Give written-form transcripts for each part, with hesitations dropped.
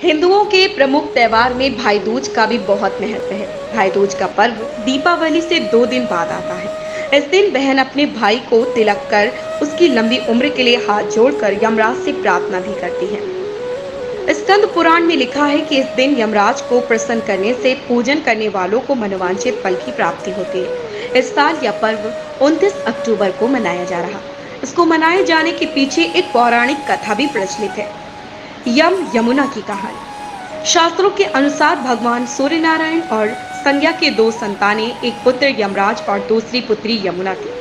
हिंदुओं के प्रमुख त्योहार में भाई दूज का भी बहुत महत्व है। भाई दूज का पर्व दीपावली से 2 दिन बाद आता है। इस दिन बहन अपने भाई को तिलक कर उसकी लंबी उम्र के लिए हाथ जोड़कर यमराज से प्रार्थना भी करती है। स्कंद पुराण में लिखा है कि इस दिन यमराज को प्रसन्न करने से पूजन करने वालों को मनोवांछित फल की प्राप्ति होती है। इस साल यह पर्व 29 अक्टूबर को मनाया जा रहा। इसको मनाए जाने के पीछे एक पौराणिक कथा भी प्रचलित है। यम यमुना की कहानी। शास्त्रों के अनुसार भगवान सूर्य नारायण और संज्ञा के 2 संतानें, एक पुत्र यमराज और दूसरी पुत्री यमुना थी।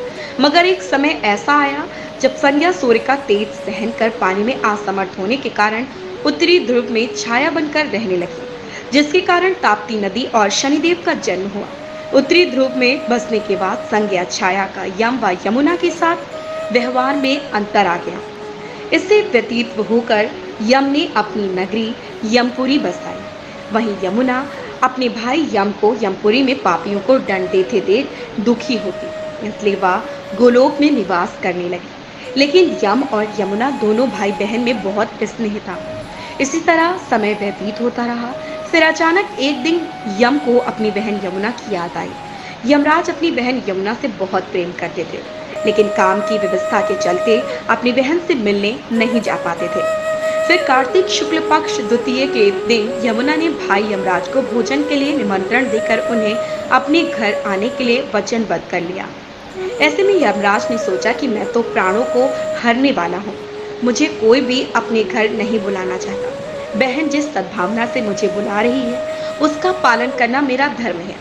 मगर एक समय ऐसा आया जब संज्ञा सूर्य का तेज सहन कर पानी में असमर्थ होने के कारण उत्तरी ध्रुव में छाया बनकर रहने लगी, जिसके कारण ताप्ती नदी और शनिदेव का जन्म हुआ। उत्तरी ध्रुव में बसने के बाद संज्ञा छाया का यम व यमुना के साथ व्यवहार में अंतर आ गया। इससे व्यतीत होकर यम ने अपनी नगरी यमपुरी बसाई। वहीं यमुना अपने भाई यम को यमपुरी में पापियों को दंड देते देख दुखी होती, इसलिए वह गोलोक में निवास करने लगी। लेकिन यम और यमुना दोनों भाई बहन में बहुत स्नेह था। इसी तरह समय व्यतीत होता रहा। फिर अचानक एक दिन यम को अपनी बहन यमुना की याद आई। यमराज अपनी बहन यमुना से बहुत प्रेम करते थे, लेकिन काम की व्यवस्था के चलते अपनी बहन से मिलने नहीं जा पाते थे। फिर कार्तिक शुक्ल पक्ष द्वितीय के दिन यमुना ने भाई यमराज को भोजन के लिए निमंत्रण देकर उन्हें अपने घर आने के लिए वचनबद्ध कर लिया। ऐसे में यमराज ने सोचा कि मैं तो प्राणों को हरने वाला हूँ, मुझे कोई भी अपने घर नहीं बुलाना चाहता। बहन जिस सद्भावना से मुझे बुला रही है उसका पालन करना मेरा धर्म है।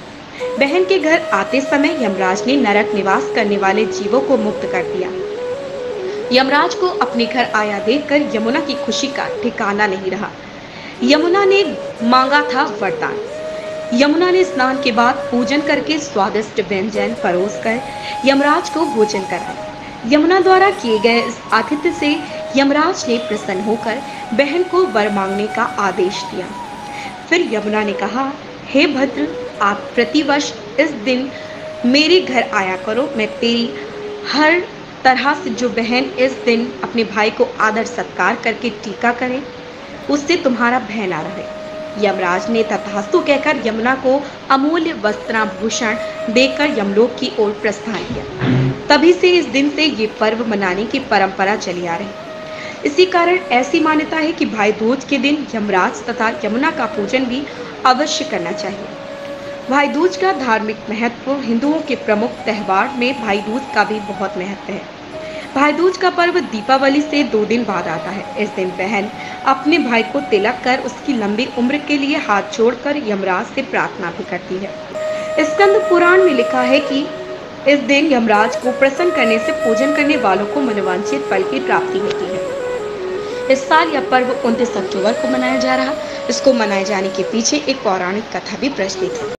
बहन के घर आते समय यमराज ने नरक निवास करने वाले जीवों को मुक्त कर दिया। यमराज को अपने घर आया देखकर यमुना की खुशी का ठिकाना नहीं रहा। यमुना ने मांगा था वरदान। यमुना ने स्नान के बाद पूजन करके स्वादिष्ट व्यंजन परोसकर यमराज को भोजन कराया। यमुना द्वारा किए गए इस आतिथ्य से यमराज ने प्रसन्न होकर बहन को वर मांगने का आदेश दिया। फिर यमुना ने कहा, हे भद्र, आप प्रतिवर्ष इस दिन मेरे घर आया करो। मैं तेरी हर तरह से जो बहन इस दिन अपने भाई को आदर सत्कार करके टीका करे, उससे तुम्हारा बहना रहे। यमराज ने तथास्तु कहकर यमुना को अमूल्य वस्त्राभूषण देकर यमलोक की ओर प्रस्थान किया। तभी से इस दिन से ये पर्व मनाने की परंपरा चली आ रही। इसी कारण ऐसी मान्यता है कि भाई दूज के दिन यमराज तथा यमुना का पूजन भी अवश्य करना चाहिए। भाई दूज का धार्मिक महत्व। हिंदुओं के प्रमुख त्योहार में भाई दूज का भी बहुत महत्व है। भाई दूज का पर्व दीपावली से 2 दिन बाद आता है। इस दिन बहन अपने भाई को तिलक कर उसकी लंबी उम्र के लिए हाथ जोड़कर यमराज से प्रार्थना भी करती है। स्कंद पुराण में लिखा है कि इस दिन यमराज को प्रसन्न करने से पूजन करने वालों को मनोवांछित फल की प्राप्ति होती है। इस साल यह पर्व 29 अक्टूबर को मनाया जा रहा। इसको मनाए जाने के पीछे एक पौराणिक कथा भी प्रचलित है।